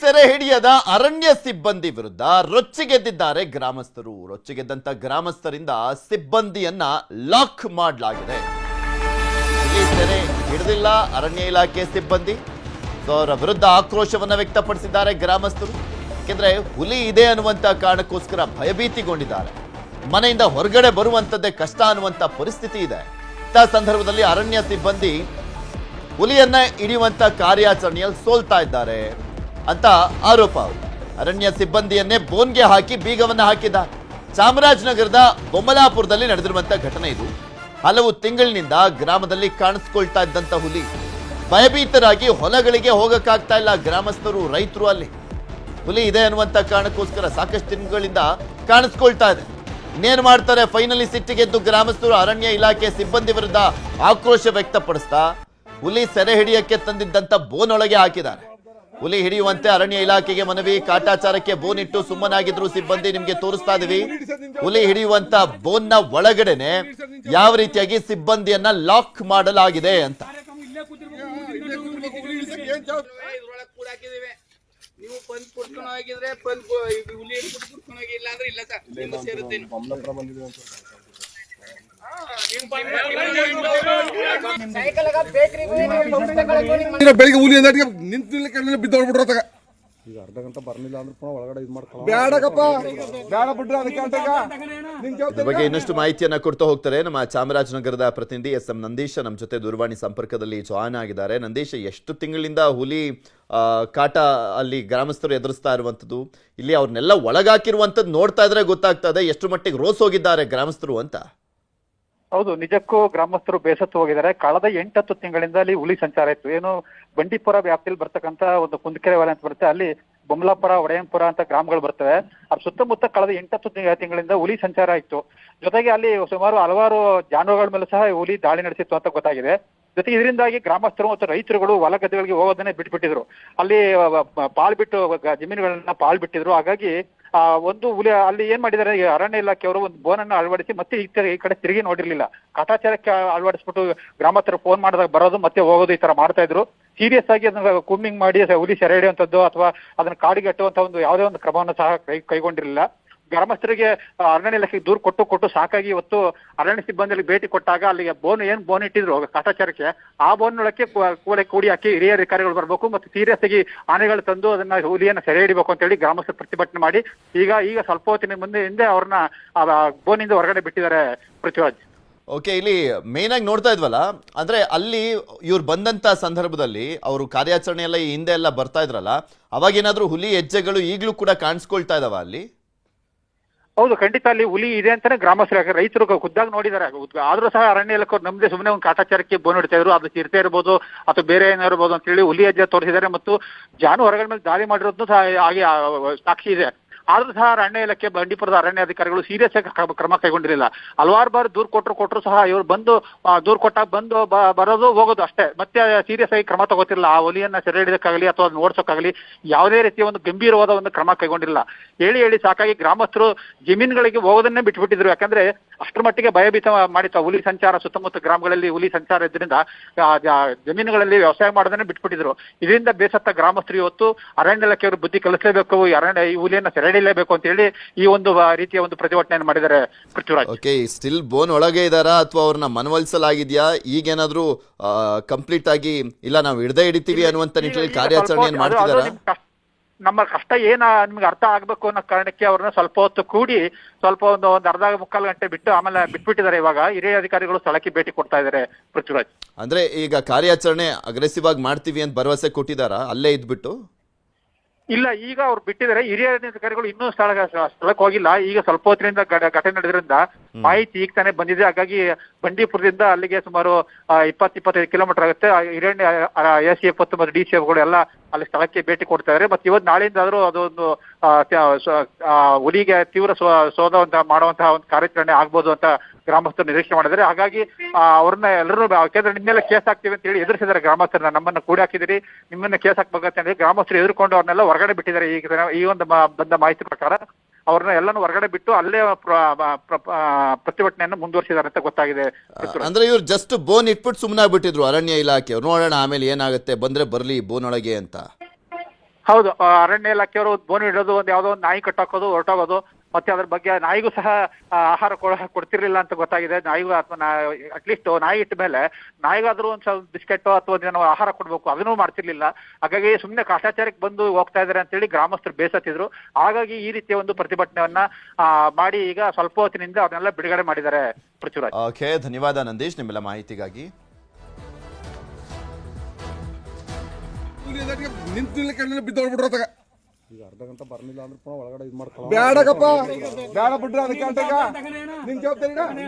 ಸೆರೆ ಹಿಡಿಯದ ಅರಣ್ಯ ಸಿಬ್ಬಂದಿ ವಿರುದ್ಧ ರೊಚ್ಚಿಗೆದ್ದಿದ್ದಾರೆ ಗ್ರಾಮಸ್ಥರು. ರೊಚ್ಚಿಗೆದ್ದಂತ ಗ್ರಾಮಸ್ಥರಿಂದ ಸಿಬ್ಬಂದಿಯನ್ನ ಲಾಕ್ ಮಾಡಲಾಗಿದೆ. ಹುಲಿ ಸೆರೆ ಹಿಡಿದಿಲ್ಲ ಅರಣ್ಯ ಇಲಾಖೆ ಸಿಬ್ಬಂದಿ, ಅವರ ವಿರುದ್ಧ ಆಕ್ರೋಶವನ್ನ ವ್ಯಕ್ತಪಡಿಸಿದ್ದಾರೆ ಗ್ರಾಮಸ್ಥರು. ಯಾಕೆಂದ್ರೆ ಹುಲಿ ಇದೆ ಅನ್ನುವಂತ ಕಾರಣಕ್ಕೋಸ್ಕರ ಭಯಭೀತಿಗೊಂಡಿದ್ದಾರೆ. ಮನೆಯಿಂದ ಹೊರಗಡೆ ಬರುವಂತದ್ದೇ ಕಷ್ಟ ಅನ್ನುವಂತ ಪರಿಸ್ಥಿತಿ ಇದೆ. ಇಂಥ ಸಂದರ್ಭದಲ್ಲಿ ಅರಣ್ಯ ಸಿಬ್ಬಂದಿ ಹುಲಿಯನ್ನ ಹಿಡಿಯುವಂತ ಕಾರ್ಯಾಚರಣೆಯಲ್ಲಿ ಸೋಲ್ತಾ ಇದ್ದಾರೆ ಅಂತ ಆರೋಪ. ಅರಣ್ಯ ಸಿಬ್ಬಂದಿಯನ್ನೇ ಬೋನ್ಗೆ ಹಾಕಿ ಬೀಗವನ್ನ ಹಾಕಿದ ಚಾಮರಾಜನಗರದ ಬೊಮ್ಮಲಾಪುರದಲ್ಲಿ ನಡೆದಿರುವಂತ ಘಟನೆ ಇದು. ಹಲವು ತಿಂಗಳಿನಿಂದ ಗ್ರಾಮದಲ್ಲಿ ಕಾಣಿಸ್ಕೊಳ್ತಾ ಇದ್ದಂತ ಹುಲಿ ಭಯಭೀತರಾಗಿ ಹೊಲಗಳಿಗೆ ಹೋಗಕ್ಕಾಗ್ತಾ ಇಲ್ಲ ಗ್ರಾಮಸ್ಥರು, ರೈತರು. ಅಲ್ಲಿ ಹುಲಿ ಇದೆ ಅನ್ನುವಂತ ಕಾರಣಕ್ಕೋಸ್ಕರ ಸಾಕಷ್ಟು ತಿಂಗಳಿಂದ ಕಾಣಿಸ್ಕೊಳ್ತಾ ಇದೆ. ಇನ್ನೇನು ಮಾಡ್ತಾರೆ? ಫೈನಲಿ ಸಿಟ್ಟಿಗೆದ್ದು ಗ್ರಾಮಸ್ಥರು ಅರಣ್ಯ ಇಲಾಖೆ ಸಿಬ್ಬಂದಿ ವಿರುದ್ಧ ಆಕ್ರೋಶ ವ್ಯಕ್ತಪಡಿಸ್ತಾ ಹುಲಿ ಸೆರೆ ಹಿಡಿಯಕ್ಕೆ ತಂದಿದ್ದಂತ ಬೋನ್ ಒಳಗೆ ಹಾಕಿದ್ದಾರೆ. ಹುಲಿ ಹಿಡಿಯುವಂತೆ ಅರಣ್ಯ ಇಲಾಖೆಗೆ ಮನವಿ, ಕಾಟಾಚಾರಕ್ಕೆ ಬೋನ್ ಇಟ್ಟು ಸುಮ್ಮನಾಗಿದ್ರು ಸಿಬ್ಬಂದಿ. ನಿಮ್ಗೆ ತೋರಿಸ್ತಾ ಇದೀವಿ ಹುಲಿ ಹಿಡಿಯುವಂತ ಬೋನ್ನ ಒಳಗಡೆನೆ ಯಾವ ರೀತಿಯಾಗಿ ಸಿಬ್ಬಂದಿಯನ್ನ ಲಾಕ್ ಮಾಡಲಾಗಿದೆ ಅಂತ. ನೀವು ಪಂಚ್ ಕುಡ್ಕೊಂಡು ಹೋಗಿದ್ರೆ ಪಂಚ್ ಹುಲಿ ಕುಡ್ಕೊಂಡು ಹೋಗಿ, ಇಲ್ಲ ಅಂದ್ರೆ ಇಲ್ಲ ಸರ್, ನಿಮ್ಮ ಸೇರುತ್ತೆ. ಬೆಳಿಗ್ಗೆ ಹುಲಿ ನಿಂತು ಬಿದ್ದೋಗ್ಬಿಟ್ರ. ಈಗ ಅರ್ಧ ಗಂಟೆ ಬರ್ಲಿಲ್ಲ ಅಂದ್ರೆ ಪುನಃ ಒಳಗಡೆ ಇದು ಮಾಡ್ತಾರೆ. ಬೇಡಕಪ್ಪ, ಬೇಡ ಬಿಡ್ರಿ ಅದಕ್ಕೆ. ಬಗ್ಗೆ ಇನ್ನಷ್ಟು ಮಾಹಿತಿಯನ್ನ ಕೊಡ್ತಾ ಹೋಗ್ತಾರೆ ನಮ್ಮ ಚಾಮರಾಜನಗರದ ಪ್ರತಿನಿಧಿ ಎಸ್ ಎಂ ನಂದೀಶ್ ನಮ್ಮ ಜೊತೆ ದೂರವಾಣಿ ಸಂಪರ್ಕದಲ್ಲಿ ಜಾಯ್ನ್ ಆಗಿದ್ದಾರೆ. ನಂದೀಶ್, ಎಷ್ಟು ತಿಂಗಳಿಂದ ಹುಲಿ ಕಾಟ ಅಲ್ಲಿ ಗ್ರಾಮಸ್ಥರು ಎದುರಿಸ್ತಾ ಇರುವಂತದ್ದು, ಇಲ್ಲಿ ಅವ್ರನ್ನೆಲ್ಲ ಒಳಗಾಕಿರುವಂತದ್ದು ನೋಡ್ತಾ ಇದ್ರೆ ಗೊತ್ತಾಗ್ತಾ ಇದೆ ಎಷ್ಟು ಮಟ್ಟಿಗೆ ರೋಸ್ ಹೋಗಿದ್ದಾರೆ ಗ್ರಾಮಸ್ಥರು ಅಂತ. ಹೌದು, ನಿಜಕ್ಕೂ ಗ್ರಾಮಸ್ಥರು ಬೇಸತ್ತು ಹೋಗಿದ್ದಾರೆ. ಕಳೆದ 8-10 ತಿಂಗಳಿಂದ ಅಲ್ಲಿ ಹುಲಿ ಸಂಚಾರ ಇತ್ತು. ಏನು ಬಂಡೀಪುರ ವ್ಯಾಪ್ತಿಯಲ್ಲಿ ಬರ್ತಕ್ಕಂತ ಒಂದು ಕುಂದಕೆರೆ ವಲಯ ಅಂತ ಬರುತ್ತೆ, ಅಲ್ಲಿ ಬೊಮ್ಮಲಾಪುರ, ಒಡೆಯಂಪುರ ಅಂತ ಗ್ರಾಮಗಳು ಬರ್ತವೆ. ಅದ್ರ ಸುತ್ತಮುತ್ತ ಕಳೆದ 8-10 ತಿಂಗಳಿಂದ ಹುಲಿ ಸಂಚಾರ ಇತ್ತು. ಜೊತೆಗೆ ಅಲ್ಲಿ ಸುಮಾರು ಹಲವಾರು ಜಾನುವಾರುಗಳ ಮೇಲೆ ಸಹ ಹುಲಿ ದಾಳಿ ನಡೆಸಿತ್ತು ಅಂತ ಗೊತ್ತಾಗಿದೆ. ಜೊತೆಗೆ ಇದರಿಂದಾಗಿ ಗ್ರಾಮಸ್ಥರು ಮತ್ತು ರೈತರುಗಳು ಹೊಲ ಗದ್ದೆಗಳಿಗೆ ಹೋಗೋದನ್ನೇ ಬಿಟ್ಬಿಟ್ಟಿದ್ರು. ಅಲ್ಲಿ ಪಾಲ್ ಬಿಟ್ಟು ಜಮೀನುಗಳನ್ನ ಪಾಲ್ ಬಿಟ್ಟಿದ್ರು. ಹಾಗಾಗಿ ಒಂದು ಹುಲಿ ಅಲ್ಲಿ ಏನ್ ಮಾಡಿದ್ದಾರೆ, ಅರಣ್ಯ ಇಲಾಖೆಯವರು ಒಂದು ಬೋನನ್ನು ಅಳವಡಿಸಿ ಮತ್ತೆ ಈ ಕಡೆ ತಿರುಗಿ ನೋಡಿರ್ಲಿಲ್ಲ. ಕಾಟಾಚಾರಕ್ಕೆ ಅಳವಡಿಸ್ಬಿಟ್ಟು ಗ್ರಾಮಸ್ಥರು ಫೋನ್ ಮಾಡಿದಾಗ ಬರೋದು ಮತ್ತೆ ಹೋಗೋದು ಈ ತರ ಮಾಡ್ತಾ ಇದ್ರು. ಸೀರಿಯಸ್ ಆಗಿ ಅದನ್ನ ಕೂಮಿಂಗ್ ಮಾಡಿ ಹುಲಿ ಸೆರೆ ಹಿಡಿಯುವಂಥದ್ದು ಅಥವಾ ಅದನ್ನ ಕಾಡಿಗೆ ಕಟ್ಟುವಂತ ಒಂದು ಯಾವುದೇ ಒಂದು ಕ್ರಮವನ್ನು ಸಹ ಕೈಗೊಂಡಿರಲಿಲ್ಲ. ಗ್ರಾಮಸ್ಥರಿಗೆ ಅರಣ್ಯ ಇಲಾಖೆಗೆ ದೂರು ಕೊಟ್ಟು ಸಾಕಾಗಿ ಇವತ್ತು ಅರಣ್ಯ ಸಿಬ್ಬಂದಿಗೆ ಭೇಟಿ ಕೊಟ್ಟಾಗ ಅಲ್ಲಿಗೆ ಬೋನ್ ಇಟ್ಟಿದ್ರು ಕಾಟಾಚಾರಕ್ಕೆ, ಆ ಬೋನ್ನೊಳಕ್ಕೆ ಕೂಡಿ ಹಾಕಿ ಹಿರಿಯ ಅಧಿಕಾರಿಗಳು ಬರ್ಬೇಕು ಮತ್ತು ಸೀರಿಯಸ್ ಆಗಿ ಆನೆಗಳು ತಂದು ಅದನ್ನ ಹುಲಿಯನ್ನ ಸೆರೆ ಹಿಡಿಬೇಕು ಅಂತ ಹೇಳಿ ಗ್ರಾಮಸ್ಥರು ಪ್ರತಿಭಟನೆ ಮಾಡಿ ಈಗ ಸ್ವಲ್ಪ ಹೊತ್ತಿನ ಹಿಂದೆ ಅವ್ರನ್ನ ಬೋನಿಂದ ಹೊರಗಡೆ ಬಿಟ್ಟಿದ್ದಾರೆ ಪೃಥ್ವಿರಾಜ್. ಓಕೆ, ಇಲ್ಲಿ ಮೇನ್ ಆಗಿ ನೋಡ್ತಾ ಇದ್ವಲ್ಲ, ಅಂದ್ರೆ ಅಲ್ಲಿ ಇವ್ರು ಬಂದಂತ ಸಂದರ್ಭದಲ್ಲಿ ಅವರು ಕಾರ್ಯಾಚರಣೆ ಎಲ್ಲ ಈ ಹಿಂದೆ ಎಲ್ಲ ಬರ್ತಾ ಇದ್ರಲ್ಲ, ಅವಾಗ ಏನಾದ್ರು ಹುಲಿ ಹೆಜ್ಜೆಗಳು ಈಗಲೂ ಕೂಡ ಕಾಣಿಸ್ಕೊಳ್ತಾ ಇದಾವ ಅಲ್ಲಿ? ಹೌದು, ಖಂಡಿತ ಅಲ್ಲಿ ಹುಲಿ ಇದೆ ಅಂತಾನೆ ಗ್ರಾಮಸ್ಥರು, ರೈತರು ಖುದ್ದಾಗಿ ನೋಡಿದ್ದಾರೆ. ಆದ್ರೂ ಸಹ ಅರಣ್ಯ ಇಲಾಖೆ ನಮ್ದೇ ಸುಮ್ಮನೆ ಒಂದು ಕಾಟಾಚಾರಕ್ಕೆ ಬೋನ್ ಇಡ್ತಾ ಇದ್ರು, ಅದು ಚಿರತೆ ಇರ್ಬೋದು ಅಥವಾ ಬೇರೆ ಏನಿರ್ಬೋದು ಅಂತ ಹೇಳಿ ಹುಲಿ ಹೆಜ್ಜೆ ತೋರಿಸಿದ್ದಾರೆ ಮತ್ತು ಜಾನುವಾರುಗಳ ಮೇಲೆ ದಾಳಿ ಮಾಡಿರೋದು ಸಹ ಹಾಗೆ ಸಾಕ್ಷಿ ಇದೆ. ಆದ್ರೂ ಸಹ ಅರಣ್ಯ ಇಲಾಖೆ ಬಂಡೀಪುರದ ಅರಣ್ಯ ಅಧಿಕಾರಿಗಳು ಸೀರಿಯಸ್ ಆಗಿ ಕ್ರಮ ಕೈಗೊಂಡಿರಲಿಲ್ಲ. ಹಲವಾರು ಬಾರಿ ದೂರು ಕೊಟ್ಟರು ಸಹ ಇವ್ರು ಬಂದು ದೂರು ಕೊಟ್ಟಾಗ ಬಂದು ಬರೋದು ಹೋಗೋದು ಅಷ್ಟೇ, ಮತ್ತೆ ಸೀರಿಯಸ್ ಆಗಿ ಕ್ರಮ ತಗೋತಿರಲಿಲ್ಲ. ಆ ಹುಲಿಯನ್ನ ಸೆರೆ ಹಿಡಿಯೋಕ್ಕಾಗಲಿ ಅಥವಾ ಓಡಿಸೋಕ್ಕಾಗಲಿ ಯಾವುದೇ ರೀತಿಯ ಒಂದು ಗಂಭೀರವಾದ ಒಂದು ಕ್ರಮ ಕೈಗೊಂಡಿರಲಿಲ್ಲ. ಹೇಳಿ ಸಾಕಾಗಿ ಗ್ರಾಮಸ್ಥರು ಜಮೀನುಗಳಿಗೆ ಹೋಗೋದನ್ನೇ ಬಿಟ್ಬಿಟ್ಟಿದ್ರು. ಯಾಕಂದ್ರೆ ಅಷ್ಟರ ಮಟ್ಟಿಗೆ ಭಯಭೀತ ಮಾಡಿತ್ತು ಹುಲಿ ಸಂಚಾರ. ಸುತ್ತಮುತ್ತ ಗ್ರಾಮಗಳಲ್ಲಿ ಹುಲಿ ಸಂಚಾರ ಇದ್ರಿಂದ ಜಮೀನುಗಳಲ್ಲಿ ವ್ಯವಸಾಯ ಮಾಡೋದನ್ನೇ ಬಿಟ್ಬಿಟ್ಟಿದ್ರು. ಇದರಿಂದ ಬೇಸತ್ತ ಗ್ರಾಮಸ್ಥರು ಇವತ್ತು ಅರಣ್ಯ ಇಲಾಖೆಯವರು ಬುದ್ಧಿ ಕಲಿಸಲೇಬೇಕು, ಈ ಹುಲಿಯನ್ನ ಸೆರೆ ಹಿಡಿಯಲೇಬೇಕು ಅಂತ ಹೇಳಿ ಈ ಒಂದು ರೀತಿಯ ಒಂದು ಪ್ರತಿಭಟನೆ ಮಾಡಿದ್ದಾರೆ ಪೃಥ್ವಿರಾಜ್. ಓಕೆ, ಸ್ಟಿಲ್ ಬೋನ್ ಒಳಗೆ ಇದಾರಾ ಅಥವಾ ಅವ್ರನ್ನ ಮನವೊಲಿಸಲಾಗಿದ್ಯಾ? ಈಗೇನಾದ್ರೂ ಕಂಪ್ಲೀಟ್ ಆಗಿ ಇಲ್ಲ ನಾವು ಹಿಡ್ದೇ ಹಿಡಿತೀವಿ ಅನ್ನುವಂತ ನಿಟ್ಟಿನಲ್ಲಿ ಕಾರ್ಯಾಚರಣೆ ಮಾಡ್ತಿದಾರಾ? ನಮ್ಮ ಕಷ್ಟ ಏನ ನಿಮ್ಗೆ ಅರ್ಥ ಆಗ್ಬೇಕು ಅನ್ನೋ ಕಾರಣಕ್ಕೆ ಅವ್ರನ್ನ ಸ್ವಲ್ಪ ಹೊತ್ತು ಕೂಡಿ ಒಂದು ಅರ್ಧ ಮುಕ್ಕಾಲು ಗಂಟೆ ಬಿಟ್ಟು ಆಮೇಲೆ ಬಿಟ್ಬಿಟ್ಟಿದ್ದಾರೆ. ಇವಾಗ ಹಿರಿಯ ಅಧಿಕಾರಿಗಳು ಸ್ಥಳಕ್ಕೆ ಭೇಟಿ ಕೊಡ್ತಾ ಇದ್ದಾರೆ ಪೃಥ್ವಿರಾಜ್. ಅಂದ್ರೆ ಈಗ ಕಾರ್ಯಾಚರಣೆ ಅಗ್ರೆಸಿವ್ ಆಗಿ ಮಾಡ್ತೀವಿ ಅಂತ ಭರವಸೆ ಕೊಟ್ಟಿದಾರಾ ಅಲ್ಲೇ ಇದ್ಬಿಟ್ಟು? ಇಲ್ಲ, ಈಗ ಅವ್ರು ಬಿಟ್ಟಿದ್ದಾರೆ. ಹಿರಿಯ ಅಧಿಕಾರಿಗಳು ಇನ್ನೂ ಸ್ಥಳಕ್ಕೆ ಹೋಗಿಲ್ಲ. ಈಗ ಸ್ವಲ್ಪ ಹೊತ್ತಿನಿಂದ ಘಟನೆ ನಡೆದ್ರಿಂದ ಮಾಹಿತಿ ಈಗ ತಾನೇ ಬಂದಿದೆ. ಹಾಗಾಗಿ ಬಂಡೀಪುರದಿಂದ ಅಲ್ಲಿಗೆ ಸುಮಾರು 20-25 ಕಿಲೋಮೀಟರ್ ಆಗುತ್ತೆ. ಹಿರಿಯ ACF ಮತ್ತು DCF ಗಳು ಎಲ್ಲ ಅಲ್ಲಿ ಸ್ಥಳಕ್ಕೆ ಭೇಟಿ ಕೊಡ್ತಾ ಇದ್ದಾರೆ. ಮತ್ತೆ ಇವತ್ತು ನಾಳೆಯಿಂದ ಆದ್ರೂ ಅದೊಂದು ಹುಲಿಗೆ ತೀವ್ರ ಶೋಧ ಮಾಡುವಂತಹ ಒಂದು ಕಾರ್ಯಾಚರಣೆ ಆಗ್ಬೋದು ಅಂತ ಗ್ರಾಮಸ್ಥರು ನಿರೀಕ್ಷೆ ಮಾಡಿದ್ದಾರೆ. ಹಾಗಾಗಿ ಅವ್ರನ್ನ ಎಲ್ಲರೂ ಯಾಕೆಂದ್ರೆ ನಿಮ್ಮೆಲ್ಲ ಕೇಸ್ ಹಾಕ್ತೀವಿ ಅಂತ ಹೇಳಿ ಎದುರಿಸಿದ್ದಾರೆ ಗ್ರಾಮಸ್ಥರನ್ನ. ನಮ್ಮನ್ನ ಕೂಡಿ ಹಾಕಿದಿರಿ, ನಿಮ್ಮನ್ನ ಕೇಸ್ ಹಾಕ್ಬೇಕಂತ ಹೇಳಿ ಗ್ರಾಮಸ್ಥರು ಎದುರ್ಕೊಂಡು ಅವ್ರನ್ನೆಲ್ಲ ಹೊರಗಡೆ ಬಿಟ್ಟಿದ್ದಾರೆ. ಈ ಒಂದು ಬಂದ ಮಾಹಿತಿ ಪ್ರಕಾರ ಅವ್ರನ್ನ ಎಲ್ಲಾನು ಹೊರಗಡೆ ಬಿಟ್ಟು ಅಲ್ಲೇ ಪ್ರತಿಭಟನೆಯನ್ನು ಮುಂದುವರಿಸಿದ್ದಾರೆ ಅಂತ ಗೊತ್ತಾಗಿದೆ. ಅಂದ್ರೆ ಇವ್ರು ಜಸ್ಟ್ ಬೋನ್ ಇಟ್ಬಿಟ್ಟು ಸುಮ್ಮನೆ ಆಗ್ಬಿಟ್ಟಿದ್ರು ಅರಣ್ಯ ಇಲಾಖೆ, ನೋಡೋಣ ಆಮೇಲೆ ಏನಾಗುತ್ತೆ, ಬಂದ್ರೆ ಬರ್ಲಿ ಬೋನ್ ಒಳಗೆ ಅಂತ. ಹೌದು, ಅರಣ್ಯ ಇಲಾಖೆಯವರು ಬೋನು ಇಡೋದು, ಒಂದು ಯಾವುದೋ ಒಂದು ನಾಯಿ ಕಟ್ಟಾಕೋದು, ಹೊರಟೋಗೋದು, ಮತ್ತೆ ಅದ್ರ ಬಗ್ಗೆ ನಾಯಿಗೂ ಸಹ ಆಹಾರ ಕೊಡ್ತಿರ್ಲಿಲ್ಲ ಅಂತ ಗೊತ್ತಾಗಿದೆ. ನಾಯಿಗೂ ಅಥವಾ ಅಟ್ಲೀಸ್ಟ್ ನಾಯಿ ಇಟ್ಟ ಮೇಲೆ ನಾಯಿಗಾದ್ರೂ ಒಂದ್ ಸ್ವಲ್ಪ ಬಿಸ್ಕೆಟ್ ಅಥವಾ ಏನೋ ಆಹಾರ ಕೊಡ್ಬೇಕು, ಅದನ್ನೂ ಮಾಡ್ತಿರ್ಲಿಲ್ಲ. ಹಾಗಾಗಿ ಸುಮ್ಮನೆ ಕಾಟಾಚಾರಕ್ಕೆ ಬಂದು ಹೋಗ್ತಾ ಇದಾರೆ ಅಂತೇಳಿ ಗ್ರಾಮಸ್ಥರು ಬೇಸತ್ತಿದ್ರು. ಹಾಗಾಗಿ ಈ ರೀತಿಯ ಒಂದು ಪ್ರತಿಭಟನೆಯನ್ನ ಮಾಡಿ ಈಗ ಸ್ವಲ್ಪ ಹೊತ್ತಿನಿಂದ ಅವ್ರನ್ನೆಲ್ಲ ಬಿಡುಗಡೆ ಮಾಡಿದ್ದಾರೆ. ಪೃಥ್ವಿರಾಜ್. ಓಕೆ, ಧನ್ಯವಾದ ನಂದೀಶ್ ನಿಮ್ಮೆಲ್ಲ ಮಾಹಿತಿಗಾಗಿ. ನಿಂತು ಬಿದ್ದೋಗ್ಬಿಟ್ರ ಈಗ ಅರ್ಧ ಗಂಟೆ ಬರ್ಲಿಲ್ಲ ಅಂದ್ರೆ ಪುನಃ ಒಳಗಡೆ ಇದು ಮಾಡ್ಕೊಳ್ಳ. ಬೇಡಕಪ್ಪ, ಬೇಡ ಬಿಡ್ರಿ ಅದಕ್ಕೆ. ನಿನ್ ಜವಾಬ್ದಾರಿ